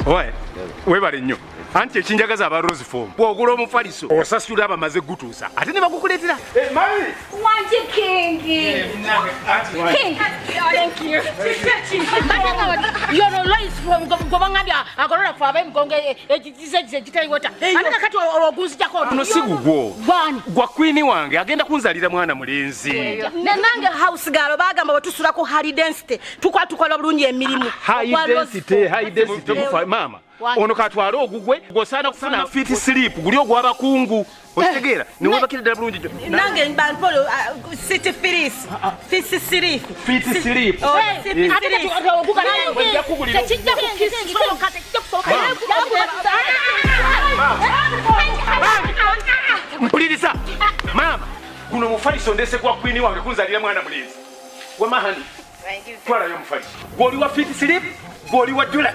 Oye, webale nnyo. Anti ekinjagaza aba Rose Form. Bw'ogula omufaliso osasula abamaze gutuusa. Ate ne bakukuleetera. Mami! Wanje Kingi. King. Thank you. You're always from Gobangabia. Agora for them gonge ekitali wota. Ate kati ogunzi jako. No sigugwo. Bani. Gwa queen wange agenda kunzalira mwana mulenzi. Nange house girl bagamba batusula ko high density. Tukola bulungi emirimu. High density mama. Ono katwala ogugwe gosana kufuna fit sleep guli ogwaba kungu otegeera ne wabakira ddala bulungi jo nange mbanpolo city firis fit sleep mpuliriza mama kuno mufaliso ndese kwa queen wange kunzalira mwana mulenzi wamahani twala yo mufaliso goli wa fit sleep goli wa Dulax.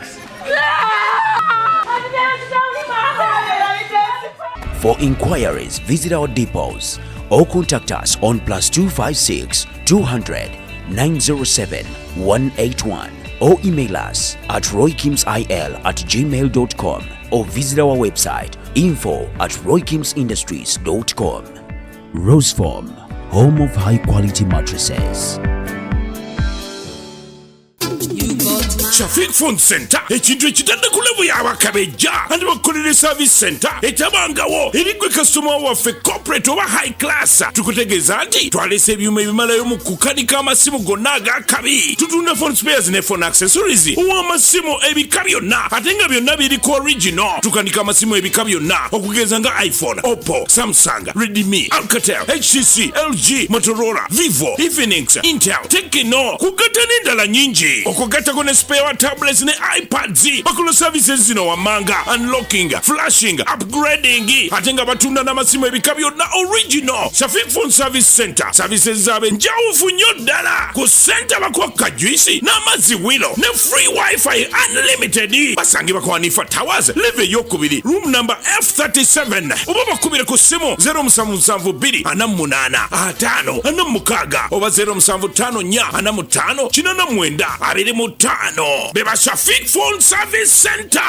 For inquiries, visit our depots or contact us on +256 200 907 181 or email us at roykimsil@gmail.com or visit our website info@roykimsindustries.com. Rose Form, home of high quality mattresses. Shafik Phone Center ekintu ekitadde ku level y'abakabejja andi bakolere service center etabangawo erigwe customer waffe corporate oba high class tukutegeeza nti twalese ebyuma ebimalayo mu kukanika amasimu gonna agakabi tutunda phone spares ne phone accessories ow'amasimu ebika byonna ate nga byonna biri ku original tukanika amasimu ebika byonna okugeza nga iPhone, Oppo, Samsung, Redmi, Alcatel, HTC, LG, Motorola, Vivo, Infinix, Intel, Tecno kugatta n'endala nyingi okugattako ne spare tablets ne iPads bakola services zino wamanga unlocking, flashing, upgrading ate nga batunda n'amasimu ebika byonna original. Shafik Phone Service Center services zaabe njawufu nnyo ddala ku center bakwakka juice n'amazzi wilo ne free wifi unlimited basangibwa ku Hanifa Towers level ey'okubiri room number F37 oba bakubire ku ssimu 0772 48 5 46 oba 0754 45 895 Beba Shafik Phone Service Center.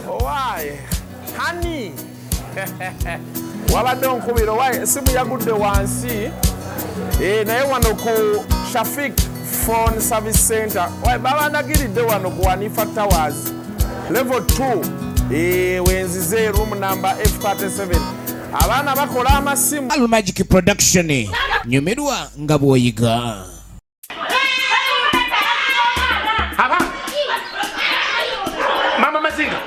Why? Honey. Wabadde nkubira why simu yagudde wansi naye wano ku Shafik Phone Service Center babandagiridde wano ku Hanifa Towers level 2 wenzize room number F37 abaana bakola amasimu Al Magic Production nyumirwa nga bwoyiga mama Mazinga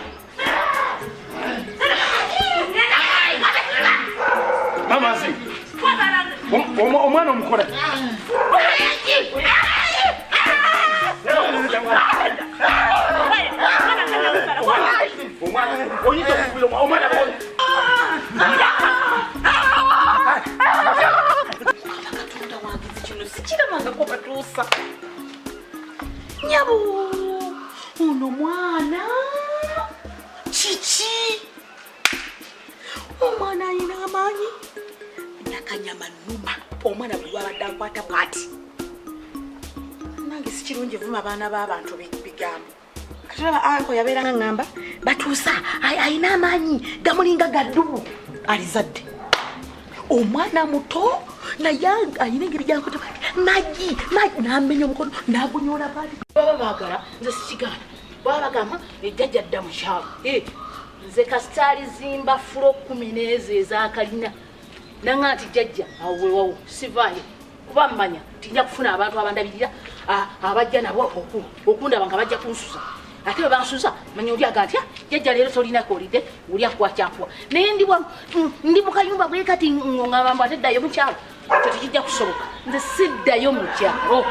mama Mazinga omwana omukola Nyabu uno mwana chichi omwana ina amanyi nakanyama numa omwana buli wabadde akwata pati nange sikirungi vuma abaana b'abantu bigambo kati laba anko yabeeranga ngamba batuusa ayina amaanyi gamulinga gaddubu alizadde omwana muto naye ayina engeri gyankota pati nagi namenya omukono nagunyola pati baba baagala nze sikigaana baba bagamba ejjajja dda mukyalo nze kasitaali zimba fulo 10 n'ezo ez'akalina nanga nti jjajja awo wewawo sivaayo kuba mmanya tinja kufuna abantu abandabirira abajja nabo okundaba nga bajja kunsuza ate bwe bansuza manya oli aga ntya jjajja leero tolinako olidde oli akwakyakwa naye ndi mu kayumba bwe kati ngamba mbu ate ddayo mukyalo ekyo tekijja kusoboka nze siddayo mu kyalo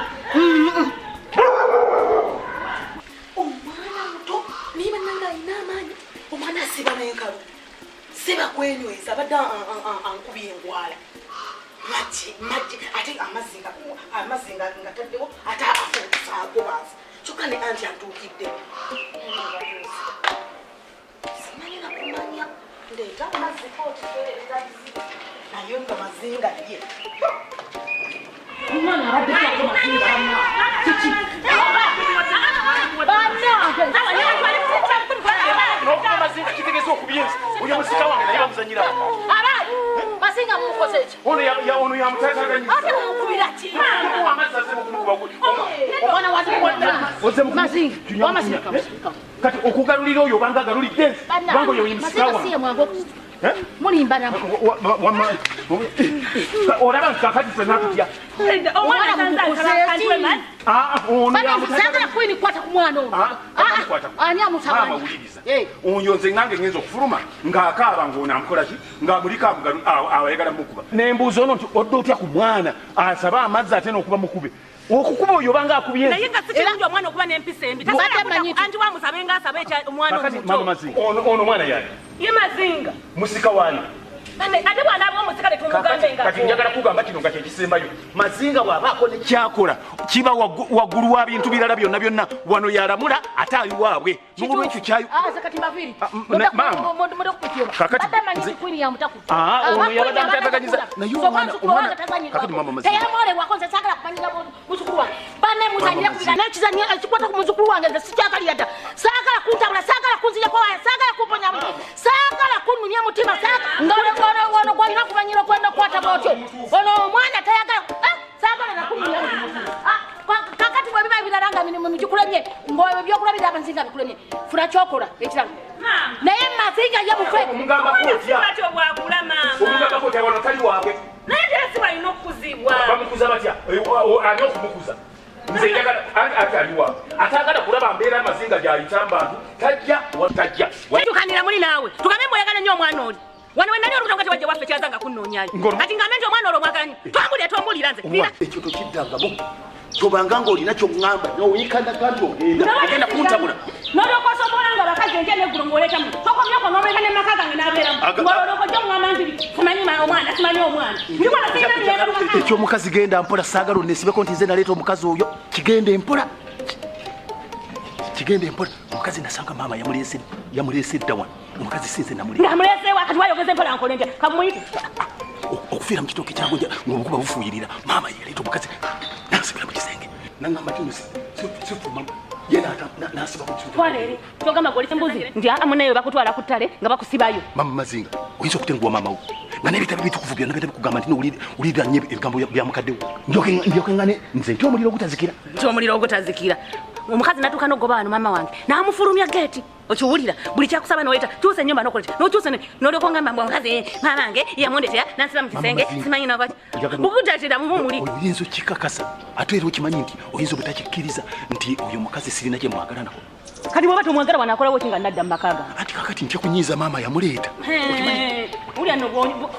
omwana muto niba nanga ayina amaanyi omwana asiba n'enkalu siba kwenyweza badde ankubye engwala majji ate amazinga ngataddewo ate afuusaako baafu kyokka ne anti atuukidde simanyi nakumanya ndeeta amazzi kootikereza naye nga mazinga ye omwana abadde mazinga kiki akubiyensi oyo musika wange naye bamuzanyira abayi Mazinga mukoze ki ono ya mutataganyiza ate mukubira ki amazzi aze mukumukuba omwana wazikuwona Mazinga wamazinga kati okugalulira oyo obanga agalulidde ensi kubanga oyo musika wange mulimba nabo olaba nkakati fena tutya sagala kwini kwata ku mwana ono ani amutabanyi amawuliriza oyo nze nange ngenza okufuluma ng'akaaba ng'onaamukola ki ng'amulika ayagala mukuba nembuuza ono nti odde otya ku mwana asaba amazzi ate n'okuba mukube okukuba oyo obanga akubye naye nga si kirungi omwana okuba n'empisa embi anti wamusabe ng'asaba omwana omuto ono mwana yani ye Mazinga musika wani ate bw'anaaba omusika ne tumugambe nga kati njagala kugamba kino nga kyekisembayo Mazinga bw'abaako ne kyakola kiba waggulu wa bintu birala byonna byonna wano yalamula ate ali waabwe n'olwekyo kyayo ono yabadde amutataganyiza naye omwana kakati mama Mazinga teyamolebwako nze saagala kumanyira muzukulu wange banemuzanyira kubira nekizanyo ekikwata ku muzukulu wange nze sikyakalira dda saagala kuntabula saagala kunzijako waya saagala kumponyamu saagala kunnunya mutima ono gwalina kumanyira okwenda okukwata bwotyo ono omwana tayagala saagala nakunnunya kakati bwebiba ebirala nga mukikulemye ngaebyo byokulabira Amazinga bikulemye funa kyokola ekirala naye Mazinga ye mutwe omugambako otya wano tali waabwe naye tesi balina okuzibwa bamukuza batya ani okumukuza nze njagala ate aliwa atagala kulaba mbeera Mazinga gyayita mbantu tajja tukanira muli naawe tugambe mbweyagala nnyo omwana oli wano wenali olukuta mukati wajja waffe kyazanga kunnoonyayo kati ngambe nti omwana olwo mwagalanye twambulira nze ekyo tokiddangamo tobanga ng'olina kyoŋŋamba nowiikandagambye ogenda kuntabula n'olyokosa omuwala nga bakazi enja n'eggulu ng'oleetamu tokomyoko n'obeeka n'emaka gange n'abeeramu ng'ololoko ojja omuŋŋamba nti simanyi omwana simanyi omwana ndiwala sirina mirembe ekyomukazi genda mpola saagala onneesibeko nti nze naleeta omukazi oyo kigende mpola omukazi nasanga maama yamuleese dda wano omukazi sinze namuleeta ng'amuleeseewo kati wayogeza empola nkole ntya kamuyite okufiira mu kitooke kyangu ng'obukuba bufuuyirira maama yaleeta omukazi nansibira mu kisenge naŋŋamba kino sifuma ye nasiba ku kintu twala eri kyogamba gwolisa embuzi nti muneeyo bakutwala ku ttale nga bakusibayo mama Mazinga oyinza okutenguwa maama wo nga n'ebitabo bitukuvu byonna bigenda bikugamba nti nowulirira nnyo ebigambo bya mukadde wo ndyoke ngane nze nti omuliro ogutazikira omukazi natuuka n'ogoba wano maama wange n'amufulumya geeti okiwulira buli kyakusaba noyita tuuse ennyumba nokola ki nokyusa n'olyoka ngamba mbwa omukazi maama wange yamundetera nansiba mu kisenge simanyi nabaki bubutatera mumuli oyinza okikakasa ate era okimanyi nti oyinza obutakikkiriza nti oyo omukazi sirina gye mwagala nako kati bwoba tomwagala wanakolawo ki nga nadda mu maka gange anti kakati ntya kunyiiza maama yamuleeta ulya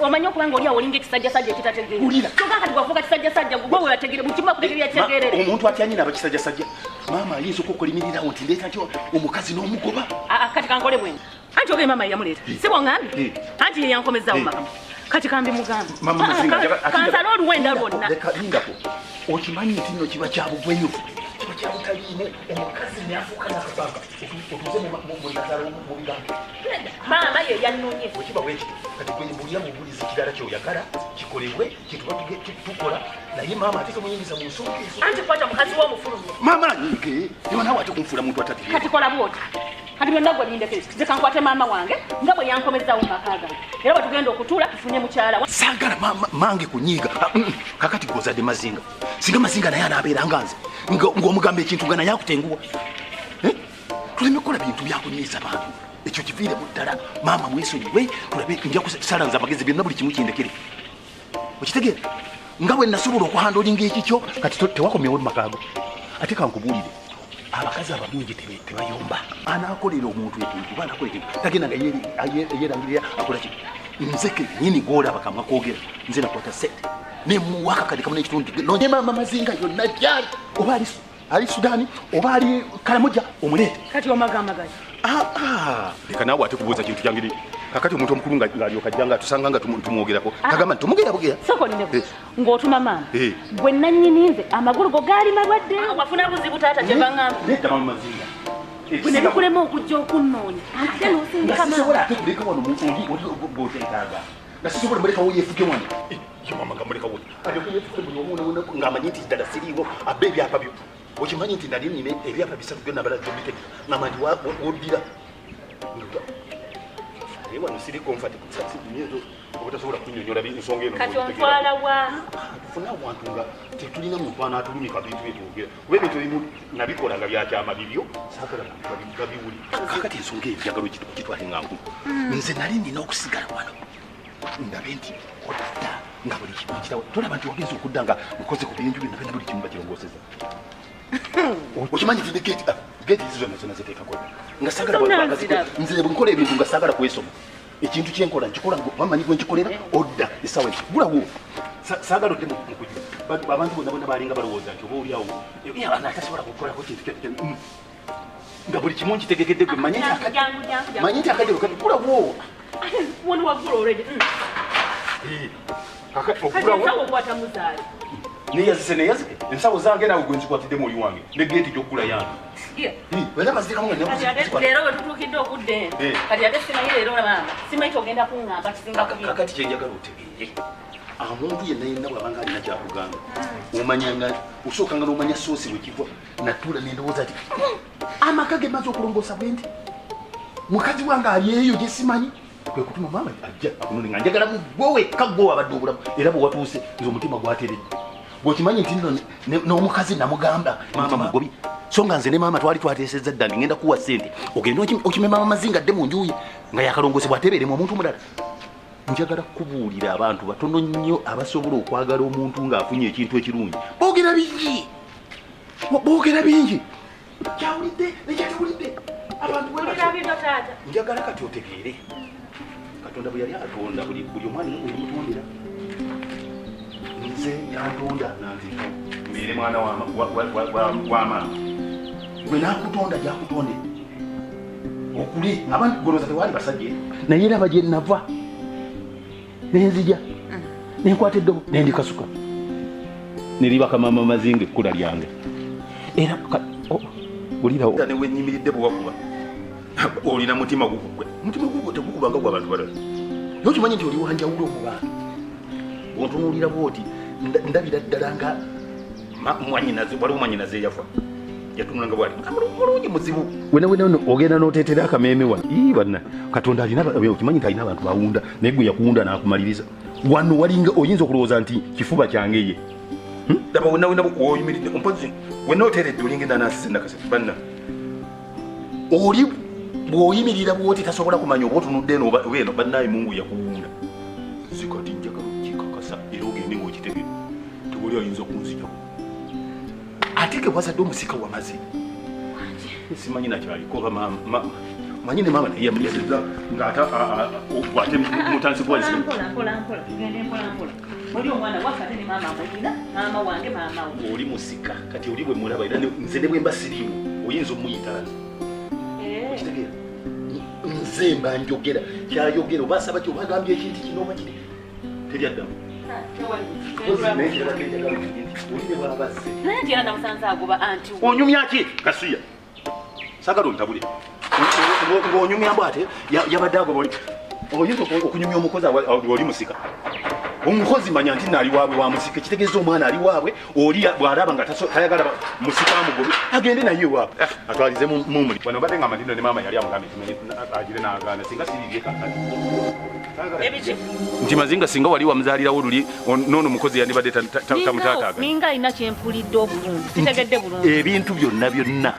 omanyi okuba nga oliawo olinga ekisajjasajja ekitategeera kyokka kati gwafuuka kisajjasajja gwe wewategere mukimu kutegerera kitegeerere omuntu atyanyi naba kisajjasajja maama ayinza okukolimirirawo nti ndeeta nti omukazi n'omugoba kati kankole bwenga anti oge maama yamuleeta si bwongambye anti yeyankomezzaawo makamu kati kambi mugambe kansala oluwenda lwonna lindako okimanyi nti nno kiba kyabugwenyufu kiba kyabutaliimu omukazi neafuuka nakabanga otuze munazalo mu bigambo maama ye yannonye okiba bwekito kati gwembulira mu bulizi kirala kyoyagala kikolebwe kituba tukola naye maama ate tomuyingiza mu nsonga ezo anti kwata mukazi w'omufulumye maama nyike ewa naawe ate kunfuula muntu atategeera kati kola bwoti kati byonna gwe bindekere nze kankwate maama wange nga bwe yankomezzaawo maka gange era bwe tugenda okutuula tufunye mukyala saagala mange kunyiiga kakati gozadde Mazinga singa Mazinga naye anaabeera nga nze ng'omugamba ekintu nga naye akutenguwa tuleme kukola bintu byakunyiiza bantu ekyo kiviiremu ddala maama mwesonyiwe tulabe nja kusalanza amagezi byonna buli kimu kindekere okitegeera nga bwe nasobola okuhandoolinga ekikyo kati tewakomyewo mumakago ate kankubuulire abakazi abalungi tebayomba anaakolera omuntu ekintu ba anakola ekintu tagenda nga yerangirira akola ki nzeke nyini goolaba kamwa koogera nze nakwata sente nemuwaka kadi kamu n'ekitundu nonye maama Mazinga yonna gyali oba ali Sudaani oba ali Karamoja omuleete kati omagamagali leka naawe ate kubuuza kintu kyangeri kakati omuntu omukulu ng'alyoka ajja nga tusanga nga tumwogerako kagamba nti tumugera bugera sokolinde ng'otuma maama gwe nannyini nze amagulu go gaali malwadde wafuna buzibu taata gye baŋŋamba nedda maama Mazinga bwe ne bikulema okujja okunnoonya ate n'osindika maama ate kuleka wano bw'oteetaaga nga sisobola mulekawo yeefuke wano yo maama nga mulekawo alyoka yeefuke buli omu ng'amanyi nti ddala siriiwo abba ebyapa byo okimanyi nti nali nina ebyapa bisatu byonna bala byobitega ng'amanyi woddira Ewa nusiri comfortable. Sasa nyezo obutasobola kunyonyola ensonga eno. Kati ontwala wa? Tufuna abantu nga tetulina muntu anaatulumika bintu byetwogera. Kuba ebintu ebimu nabikolanga byakyama bibyo saagala babiwuli. Kakati ensonga eyo njagala okitwale nga nkulu. Nze nali nina okusigala wano. Ndabe nti odda nga buli kimu kirawo. Tolaba nti wagenza okudda nga ukoze ku bintu byonna byonna buli kimu bakirongoseza. Okimanyi nti geti hizo zonna ziteekako. Nga saagala nze nkola ebintu nga saagala kwesoma. Ekintu kyenkola nkikola wamanyi gwe nkikolera odda esawa eki gulawo saagala odde mukuju abantu bonna balinga balowooza nti oba oliawo atasobola kukolako kintu nga buli kimu nkitegekedde gwe manyi nti akajjalo kati gulawo woni waggula olwedde neyazise ensawo zange nawe gwe nzikwatidde muli wange ne geti gyokugula yange leero wetutuukidde okudda eno kati ate simanyi leero maama simanyi kyogenda kuŋŋamba kisinga kakati kyenjagala otegeere omuntu yenna yenna bw'abanga alina kyakugamba omanyanga osookanga n'omanya soosi bwekiva natuula nendowooza ti amaka ge maze okulongoosa bwe nti mukazi wange ali eyo gye simanyi kwe kutuma maama ajja akunone nga njagala gwe wekka gwe wabadde obulamu era bwe watuuse nze omutima gwateredde bw'okimanyi nti nno n'omukazi namugamba maama mugobi so nga nze ne maama twali twateesezza dda ndi ngenda kuwa ssente ogenda okimema amazinga adde mu njuyi nga yakalongoosebwa atebeeremu omuntu omulala njagala kubuulira abantu batono nnyo abasobola okwagala omuntu ng'afunye ekintu ekirungi boogera bingi kyawulidde nekyatewulidde abantu njagala kati otegeere katonda bwe yali atonda buli omwana mutondera nze yantonda nanzika mbeere mwana w'amaama gwe nakutonda gyakutonde okuli abantu goloza tewali basajja naye era bagye nava nenzija nenkwata eddobo nendikasuka neribaka maama mazinga ekkula lyange era olirawo newenyimiridde bwewakuba olina mutima gugugwe mutima gugwe tegukubanga gwabantu balala nokimanyi nti oli wanjawulo mu bantu ontunuulira bwoti ndabira ddala nga waliwo mwanyinaze eyafa yatunulanga bwali mulungi muzibu wenawena ogenda n'oteetera akameeme wano banna katonda alina okimanyi nti alina abantu bawunda naye gwe yakuwunda n'akumaliriza wano walinga oyinza okulowooza nti kifuba kyange ye daba wenawena oyimiridde mpozi wenna oteeredde olingenda naasize nakasatu banna oli bw'oyimirira bwoti tasobola kumanya oba otunudde eno bannaye mungu yakuwunda zikati njagala okikakasa era ogende ng'okitegere tewali ayinza okunzijako ate ke wazadde omusika wamaze simanyi nakyaliko manyi ne maama naye yamuyazizza ng'ate mutansi oli musika kati oli bwe mulaba era nze ne bwe mba siriimu oyinza omuyitala okitegeera nze mba njogera kyayogera oba asaba ki oba agambye ekintu kino oba kiri teryaddamu onyumya ki kasuya sagala ontabule ng'onyumya mbw ate yabadde agoba oyinza okunyumya omukozi oli musika omukozi manya nti naali waabwe wa musika ekitegeeza omwana ali waabwe oli bw'alaba nga tayagala musika amugobe agende naye waabwe atwalize mumuli wano badde nga mandino ne maama yali amugambe agire n'agaana singa siribye kakati nti mazinga singa wali wamuzaalirawo luli noono mukozi yandibadde tamutaataaga ninga alina kyempulidde obulungi sitegedde bulungi ebintu byonna